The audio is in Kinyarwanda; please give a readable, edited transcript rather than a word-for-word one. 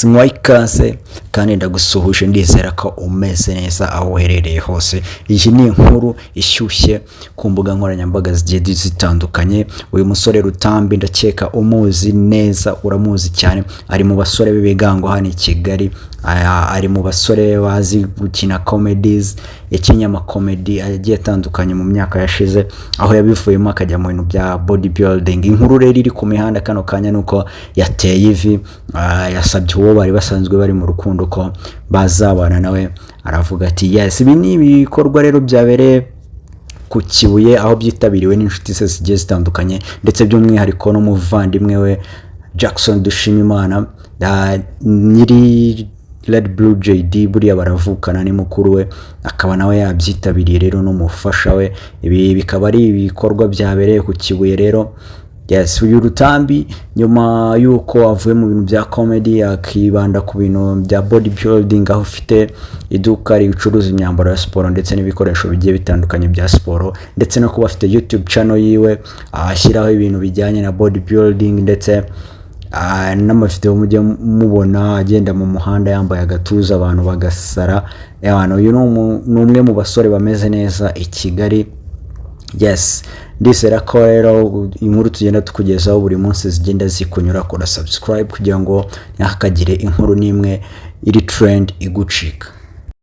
Ikaze kandi ndagusuhuje ndizera ko umeze neza aho uherereye hose. Iyi ni inkuru ishyushye ku mbuga nkoranyambaga zigiye zitandukanye. Uyu musore Rutambi ndakeka umuzi neza, uramuzi cyane, ari mu basore b'ibigango hano i Kigali, ari mu basore bazi gukina comedies, yakinnye comedy agiye atandukanye mu myaka yashize, aho yabivuyemo akajya mu bintu bya bodybuilding. Inkuru rero iri ku mihanda kano kanya nuko yateye ivi, yasabye uwo bari basanzwe bari mu rukundo ko bazabana nawe, aravuga ati yes. Ibi ni ibikorwa rero byabereye ku Kibuye, aho byitabiriwe n'inshuti ze zigiye zitandukanye, ndetse by'umwihariko n'umuvandimwe we Jackson Dushimimana, nyiri Red Blue JD, buriya baravukana, ni mukuru we, akaba nawe yabyitabiriye rero n'umufasha we. Ibi bikaba ari ibikorwa byabereye ku Kibuye rero. Yes, uyu Rutambi nyuma yuko avuye mu bintu bya comedy akibanda ku bintu bya bodybuilding, aho ufite iduka ricuruza imyambaro ya siporo ndetse n'ibikoresho bigiye bitandukanye bya siporo, ndetse no kuba afite YouTube channel yiwe ashyiraho ibintu bijyanye na bodybuilding, ndetse n'amavideo mujye mubona agenda mu muhanda yambaye agatuza abantu bagasara. Uyu ni umwe mu basore bameze neza i Kigali. Yes, ndizera ko rero inkuru tugenda tukugezaho buri munsi zigenda zikunyura. Kora subscribe kugira ngo ntihakagire inkuru n'imwe iri trend igucika.